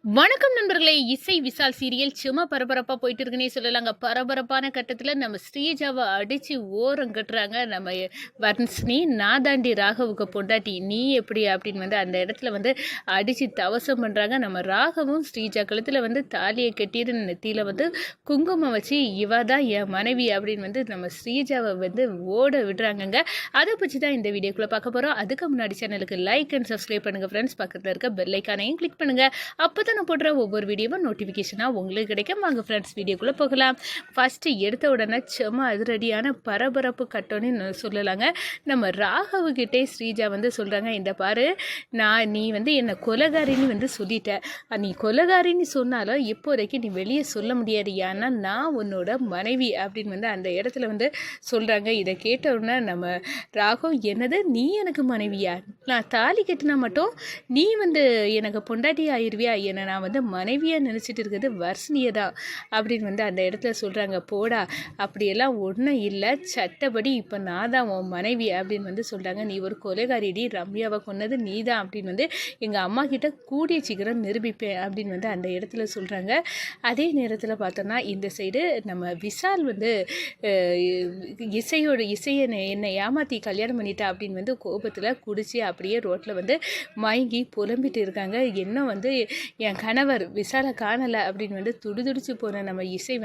வணக்கம் நண்பர்களே. இசை விசால் சீரியல் சும்மா பரபரப்பா போயிட்டு இருக்குன்னே சொல்லலாங்க. பரபரப்பான கட்டத்துல நம்ம ஸ்ரீஜாவ அடிச்சு ஓரம் கட்டுறாங்க நம்ம வர்ஷினி. நான் தாண்டி ராகவுக்கு பொண்டாட்டி, நீ எப்படி அப்படின்னு அந்த இடத்துல அடிச்சு தவசம் பண்றாங்க. நம்ம ராகவும் ஸ்ரீஜா கழுத்துல தாலியை கட்டிட்டு நெத்தியில குங்குமம் வச்சு இவ தான் என் மனைவி அப்படின்னு நம்ம ஸ்ரீஜாவை ஓட விடுறாங்கங்க. அதை பற்றி தான் இந்த வீடியோக்குள்ள பார்க்க போறோம். அதுக்கு முன்னாடி சேனலுக்கு லைக் அண்ட் சப்ஸ்கிரைப் பண்ணுங்க ஃப்ரெண்ட்ஸ். பக்கத்துல இருக்க பெல் ஐக்கானையும் கிளிக் பண்ணுங்க. அப்போ நான் போடுற ஒவ்வொரு வீடியோவும் நோட்டிஃபிகேஷனாக உங்களுக்கு கிடைக்கும். வாங்க ஃப்ரெண்ட்ஸ் வீடியோக்குள்ளே போகலாம். ஃபஸ்ட்டு எடுத்த உடனே செம அதிரடியான பரபரப்பு கட்டோன்னு சொல்லலாங்க. நம்ம ராகவுக்கிட்டே ஸ்ரீஜா சொல்கிறாங்க, இந்த பாரு, நீ என்னை கொலகாரின்னு சொல்லிட்ட. நீ கொலகாரின்னு சொன்னாலும் இப்போதைக்கு நீ வெளியே சொல்ல முடியாது, ஏன்னா நான் உன்னோட மனைவி அப்படின்னு அந்த இடத்துல சொல்கிறாங்க. இதை கேட்ட உடனே நம்ம ராகவ், என்னது நீ எனக்கு மனைவியா? நான் தாலி கட்டினா மட்டும் நீ எனக்கு பொண்டாட்டி ஆயிடுவியா? என்னை நான் மனைவியாக நினச்சிட்டு இருக்கிறது வர்ஷினியை தான் அப்படின்னு அந்த இடத்துல சொல்கிறாங்க. போடா, அப்படியெல்லாம் ஒன்றும் இல்லை, சட்டப்படி இப்போ நான் தான் உன் மனைவி அப்படின்னு சொல்கிறாங்க. நீ ஒரு கொலைகாரிடி, ரம்யாவை கொன்னது நீ தான் அப்படின்னு எங்கள் அம்மா கிட்ட கூடிய சீக்கிரம் நிரூபிப்பேன் அப்படின்னு அந்த இடத்துல சொல்கிறாங்க. அதே நேரத்தில் பார்த்தோன்னா இந்த சைடு நம்ம விசால் இசையை என்னை ஏமாற்றி கல்யாணம் பண்ணிட்டா அப்படின்னு கோபத்தில் குடிச்சு அப்படியே ரோட்டில் மயங்கி புலம்பிட்டு இருக்காங்க. என்ன என் கணவர் விசாலை காணலை அப்படின்னு துடிதுடிச்சு போன நம்ம இசை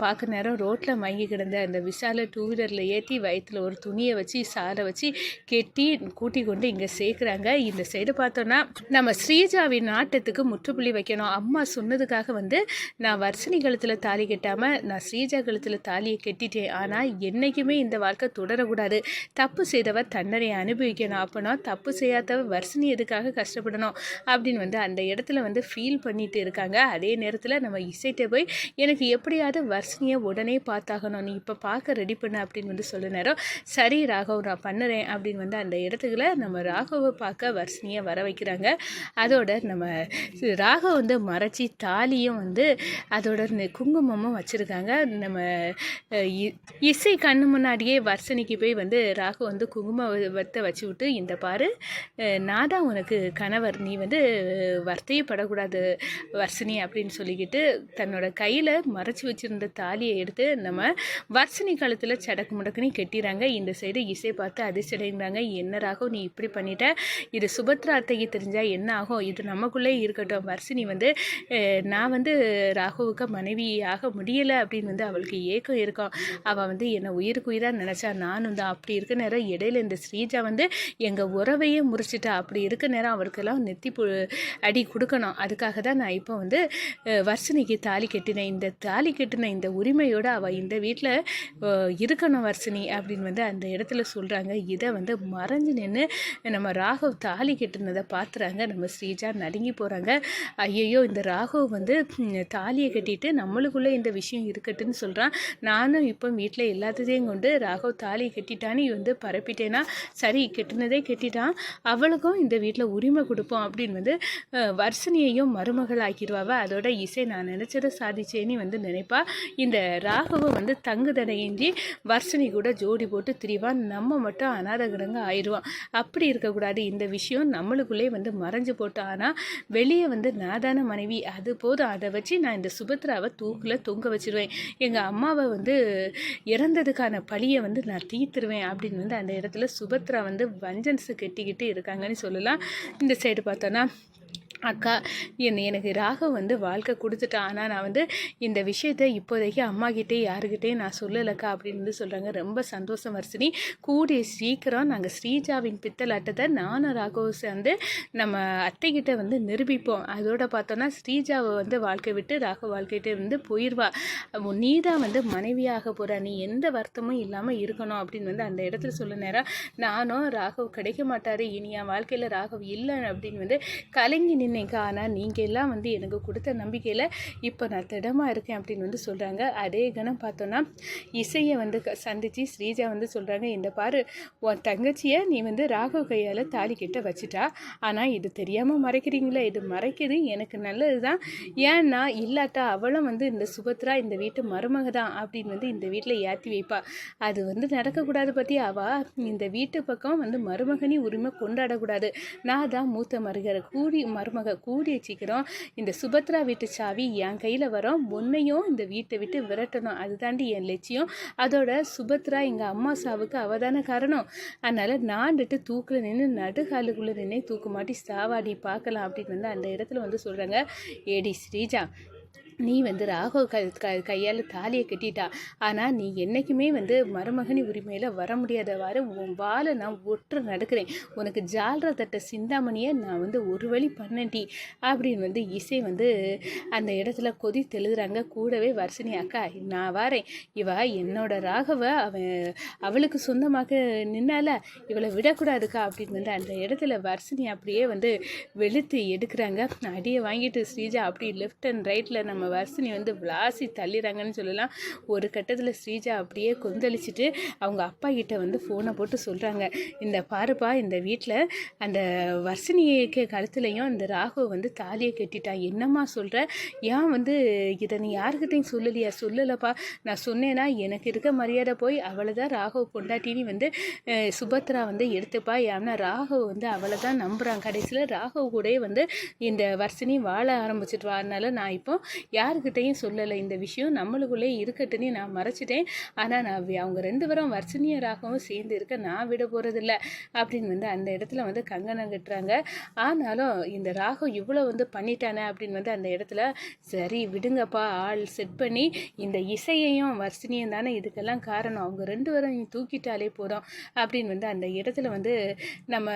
பார்க்க நேரம் ரோட்டில் மயங்கி கிடந்த அந்த விசாலை டூ வீலரில் ஏற்றி வயிற்றில் ஒரு துணியை வச்சு சாலை வச்சு கெட்டி கூட்டி கொண்டு இங்கே சேர்க்குறாங்க. இந்த சைடு பார்த்தோன்னா நம்ம ஸ்ரீஜாவின் நாட்டத்துக்கு முற்றுப்புள்ளி வைக்கணும். அம்மா சொன்னதுக்காக நான் வர்ஷினி கழுத்தில் தாலி கட்டாமல் நான் ஸ்ரீஜா கழுத்தில் தாலியை கட்டிட்டேன். ஆனால் என்றைக்குமே இந்த வாழ்க்கை தொடரக்கூடாது. தப்பு செய்தவர் தண்டனை அனுபவிக்கணும். அப்போனா தப்பு செய்யாதவர் வர்ஷினி எதுக்காக கஷ்டப்படணும் அப்படின்னு அந்த இடத்துல ஃபீல் பண்ணிட்டு இருக்காங்க. அதே நேரத்தில் நம்ம இசைட்ட போய் எனக்கு எப்படியாவது வர்ஷினியை உடனே பார்த்தாகணும், நீ இப்போ பார்க்க ரெடி பண்ண அப்படின்னு சொல்ல நேரம், சரி ராகவ் நான் பண்ணுறேன் அப்படின்னு அந்த இடத்துக்குள்ள நம்ம ராகவை பார்க்க வர்ஷினியை வர வைக்கிறாங்க. அதோட நம்ம ராகவ் மறைச்சி தாலியும் அதோட குங்குமமும் வச்சுருக்காங்க. நம்ம இசை கண்ணு முன்னாடியே வர்ஷினிக்கு போய் ராகவ் குங்குமத்தை வச்சு விட்டு, இந்த பாரு, நான் தான் உனக்கு கணவர், நீ வருத்தையப்படக்கூடாது வர்ஷினி அப்படின்னு சொல்லிக்கிட்டு தன்னோட கையில் மறைச்சி வச்சுருந்த தாலியை எடுத்து நம்ம வர்ஷினி காலத்தில் சடக்கு முடக்குன்னு கெட்டிறாங்க. இந்த சைடு இசை பார்த்து அதிர்ச்சியடைகிறாங்க. என்ன ராகவ் நீ இப்படி பண்ணிட்ட, இது சுபத்ரா அத்தைக்கு தெரிஞ்சால் என்ன ஆகும், இது நமக்குள்ளே இருக்கட்டும். வர்ஷினி நான் ராகவுக்கு மனைவி ஆக முடியலை அப்படின்னு அவளுக்கு ஏக்கம் இருக்கும். அவள் என்னை உயிருக்கு உயிராக நினச்சா, நானும் தான். அப்படி இருக்க நேரம் இடையில இந்த ஸ்ரீஜா எங்கள் உறவையே முறிச்சிட்டா. அப்படி இருக்க நேரம் அவளுக்கெல்லாம் நெத்தி அடி கொடுக்கணும். அதுக்காக தான் நான் இப்போ வர்ஷினிக்கு தாலி கட்டினேன். இந்த தாலி கட்டின இந்த உரிமையோடு அவள் இந்த வீட்டில் இருக்கணும் வர்ஷினி அப்படின்னு அந்த இடத்துல சொல்கிறாங்க. இதை மறைஞ்சு நின்று நம்ம ராகவ் தாலி கட்டினதை பார்த்துறாங்க. நம்ம ஸ்ரீஜா நடுங்கி போகிறாங்க. ஐயையோ, இந்த ராகவ் தாலியை கட்டிட்டு நம்மளுக்குள்ளே இந்த விஷயம் இருக்கட்டுன்னு சொல்கிறான். நானும் இப்போ வீட்டில் எல்லாத்தையும் கொண்டு ராகவ் தாலியை கட்டிட்டான்னு பரப்பிட்டேன்னா, சரி கெட்டினதே கெட்டிட்டான், அவளுக்கும் இந்த வீட்டில் உரிமை கொடுப்போம் அப்படின்னு வர்ஷினியையும் மருமகள் ஆக்கிடுவாவ. அதோட இசை நான் நினச்சதை சாதிச்சேன்னு நினைப்பா. இந்த ராகவை தங்கு தடையின்றி வர்ஷினி கூட ஜோடி போட்டு திரிவான். நம்ம மட்டும் அநாதகரங்க ஆயிடுவான். அப்படி இருக்கக்கூடாது. இந்த விஷயம் நம்மளுக்குள்ளே மறைஞ்சு போட்டோம். ஆனால் வெளியே நாதான மனைவி, அது போதும், அதை வச்சு நான் இந்த சுபத்ராவை தூக்கில் தொங்க வச்சிருவேன். எங்கள் அம்மாவை இறந்ததுக்கான பழியை நான் தீர்த்துருவேன் அப்படின்னு அந்த இடத்துல சுபத்ரா வஞ்சன்ஸு கெட்டிக்கிட்டு இருக்காங்கன்னு சொல்லலாம். இந்த சைடு பார்த்தோன்னா, அக்கா, எனக்கு ராகவ் வாழ்க்கை கொடுத்துட்டான். ஆனால் நான் இந்த விஷயத்தை இப்போதைக்கு அம்மாக்கிட்டே யாருக்கிட்டே நான் சொல்லலைக்கா அப்படின்னு சொல்கிறாங்க. ரொம்ப சந்தோஷம் வர்ஷினி, கூடிய சீக்கிரம் நாங்கள் ஸ்ரீஜாவின் பித்தலாட்டத்தை நானும் ராகவ் சேர்ந்து நம்ம அத்தைக்கிட்ட நிரூபிப்போம். அதோட பார்த்தோன்னா ஸ்ரீஜாவை வாழ்க்கை விட்டு ராகவ் வாழ்க்கைகிட்ட போயிடுவா. நீ தான் மனைவியாக போகிற, நீ எந்த வருத்தமும் இல்லாமல் இருக்கணும் அப்படின்னு அந்த இடத்துல சொல்ல நேரம், நானும் ராகவ் கிடைக்க மாட்டார், இனி என் வாழ்க்கையில் ராகவ் இல்லை அப்படின்னு கலங்கி நின்னேக்கா. ஆனால் நீங்கள் எல்லாம் எனக்கு கொடுத்த நம்பிக்கையில் இப்போ நான் திடமாக இருக்கேன் அப்படின்னு சொல்கிறாங்க. அதே கணம் பார்த்தோன்னா இசையை சந்தித்து ஸ்ரீஜா சொல்கிறாங்க, இந்த பாரு, உன் தங்கச்சியை நீ ராகவ் கையால் தாலி கிட்ட வச்சுட்டா. ஆனால் இது தெரியாமல் மறைக்கிறீங்களே, இது மறைக்கிறது எனக்கு நல்லது தான். ஏன்னா இல்லாட்டா அவளும் இந்த சுபத்ரா இந்த வீட்டு மருமக தான் அப்படின்னு இந்த வீட்டில் ஏற்றி வைப்பா. அது நடக்கக்கூடாது. பற்றி அவள் இந்த வீட்டு பக்கம் மருமகனி உரிமை கொண்டாடக்கூடாது. நான் தான் மூத்த மருகிற கூடி மருமக மருமக கூடிய சீக்கிரம் இந்த சுபத்ரா வீட்டு சாவி என் கையில் வரும், உன்னையும் இந்த வீட்டை விட்டு விரட்டணும், அதுதாண்டி என் லட்சியம். அதோட சுபத்ரா எங்கள் அம்மா சாவுக்கு அவதான காரணம். அதனால் நான்ட்டு தூக்கில் நின்று நடுகாலுக்குள்ளே நின்று தூக்கு மாட்டி சாவாடி பார்க்கலாம் அப்படின்னு வந்து அந்த இடத்துல வந்து சொல்கிறாங்க. ஏடி ஸ்ரீஜா, நீ வந்து ராகவ் கையால் தாலியை கட்டிட்டா, ஆனால் நீ என்றைக்குமே வந்து மருமகனி உரிமையில் வர முடியாதவாறு உன் வாழை நான் ஒற்று நடக்கிறேன், உனக்கு ஜால்ற தட்ட சிந்தாமணியை நான் வந்து ஒரு வழி பண்ணேன்டி அப்படின்னு வந்து இசை வந்து அந்த இடத்துல கொதி தெழுதுறாங்க. கூடவே வர்ஷினி, அக்கா நான் வாரேன், இவ என்னோட ராகவ அவளுக்கு சொந்தமாக நின்னால இவளை விடக்கூடாதுக்கா அப்படின்னு வந்து அந்த இடத்துல வர்ஷினி அப்படியே வந்து வெளுத்து எடுக்கிறாங்க. அடியை வாங்கிட்டு ஸ்ரீஜா அப்படி லெஃப்ட் அண்ட் ரைட்டில் நம்ம வர்ஷினி வந்து விளாசி தள்ளிடுறாங்கன்னு சொல்லலாம். ஒரு கட்டத்தில் ஸ்ரீஜா அப்படியே கொந்தளிச்சிட்டு அவங்க அப்பா கிட்ட வந்து ஃபோனை போட்டு சொல்கிறாங்க, இந்த பாருப்பா, இந்த வீட்டில் அந்த வர்ஷினிக்கு கழுத்துலையும் இந்த ராகவ் வந்து தாலியை கட்டிட்டான், என்னம்மா சொல்கிற, ஏன் வந்து இதை நீ யாருக்கிட்டையும் சொல்லலையா? சொல்லலைப்பா, நான் சொன்னேன்னா எனக்கு இருக்க மரியாதை போய் அவளை தான் ராகவ் பொண்டாட்டின்னு வந்து சுபத்ரா வந்து எடுத்துப்பா, ஏன்னா ராகவ் வந்து அவளை தான் நம்புகிறான், கடைசியில் ராகவ் கூட வந்து இந்த வர்ஷினி வாழ ஆரம்பிச்சிட்டு வா, அதனால நான் இப்போ யாருக்கிட்டையும் சொல்லலை, இந்த விஷயம் நம்மளுக்குள்ளே இருக்கட்டுன்னு நான் மறைச்சிட்டேன், ஆனால் நான் அவங்க 2 பேரும் வர்ஷினியும் ராகவும் சேர்ந்து இருக்க நான் விட போகிறதில்ல அப்படின்னு வந்து அந்த இடத்துல வந்து கங்கணம் கட்டுறாங்க. ஆனாலும் இந்த ராகம் இவ்வளோ வந்து பண்ணிட்டானே அப்படின்னு வந்து அந்த இடத்துல சரி விடுங்கப்பா, ஆள் செட் பண்ணி இந்த இசையையும் வர்ஷினியும் தானே இதுக்கெல்லாம் காரணம், அவங்க 2 பேரும் தூக்கிட்டாலே போதும் அப்படின்னு வந்து அந்த இடத்துல வந்து நம்ம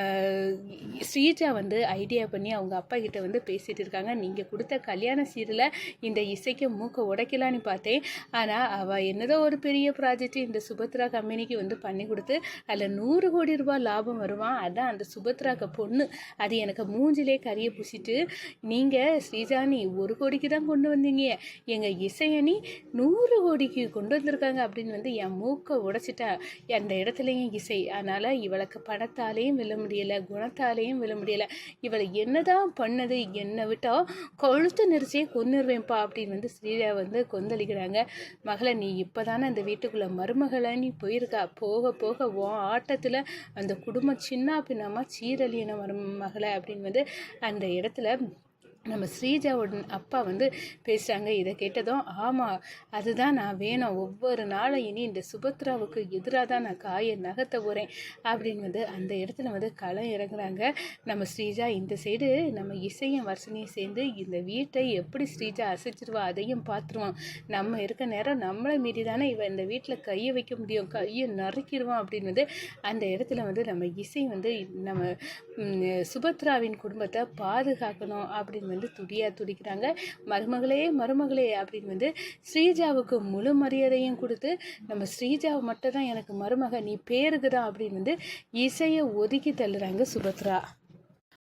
ஸ்ரீஜா வந்து ஐடியா பண்ணி அவங்க அப்பா கிட்ட வந்து பேசிகிட்டு இருக்காங்க. நீங்கள் கொடுத்த கல்யாண சீரில் இந்த இசைக்கு மூக்கை உடைக்கலான்னு பார்த்தேன், ஆனால் அவள் என்னதோ ஒரு பெரிய ப்ராஜெக்ட் இந்த சுபத்ரா கம்பெனிக்கு வந்து பண்ணி கொடுத்து அதில் 100 கோடி ரூபாய் லாபம் வருவான், அதான் அந்த சுபத்ராக்கு பொண்ணு, அது எனக்கு மூஞ்சிலே கறியை பூசிட்டு நீங்கள் ஸ்ரீஜானி 1 கோடிக்கு தான் கொண்டு வந்தீங்க, எங்கள் இசையணி 100 கோடிக்கு கொண்டு வந்திருக்காங்க அப்படின்னு வந்து என் மூக்கை உடைச்சிட்டா அந்த இடத்துலையும் இசை. அதனால் இவளுக்கு பணத்தாலேயும் வெல்ல முடியலை, குணத்தாலேயும் வெல்ல முடியலை, இவளை என்னதான் பண்ணது, என்னை விட்டால் கொழுத்து நெரிச்சே கொன்னுருவேன்ப்பா அப்படின்னு வந்து ஸ்ரீஜா வந்து கொந்தளிக்கிறாங்க. மகளை, நீ இப்போ தானே அந்த வீட்டுக்குள்ளே மருமகளை நீ போயிருக்கா, போக போக உன் ஆட்டத்தில் அந்த குடும்பம் சின்ன பின்னமாக சீரழியன மருமகளை அப்படின்னு வந்து அந்த இடத்துல நம்ம ஸ்ரீஜாவோட அப்பா வந்து பேசுகிறாங்க. இதை கேட்டதும் ஆமாம், அதுதான் நான் வேணும், ஒவ்வொரு நாளும் இனி இந்த சுபத்ராவுக்கு எதிராக தான் நான் காயை நகர்த்த போகிறேன் அப்படின்னு வந்து அந்த இடத்துல வந்து களம் இறங்குறாங்க. நம்ம ஸ்ரீஜா இந்த சைடு நம்ம இசையும் வர்ஷினியும் சேர்ந்து இந்த வீட்டை எப்படி ஸ்ரீஜா அசைச்சிருவா அதையும் பார்த்துருவோம், நம்ம இருக்க நேரம் நம்மளை மீறி தானே இவன் இந்த வீட்டில் கையை வைக்க முடியும், கையை நறுக்கிடுவான் அப்படின்னு வந்து அந்த இடத்துல வந்து நம்ம இசை வந்து நம்ம சுபத்ராவின் குடும்பத்தை பாதுகாக்கணும் அப்படின்னு வந்து துடிக்கிறாங்க. மருமகளே மருமகளே அப்படின்னு வந்து ஸ்ரீஜாவுக்கு முழு மரியாதையும் கொடுத்து நம்ம ஸ்ரீஜாவை மட்டும் தான் எனக்கு மருமக, நீ பேருக்கு தான் அப்படின்னு வந்து இசையை ஒதுக்கி தள்ளுறாங்க சுபத்ரா.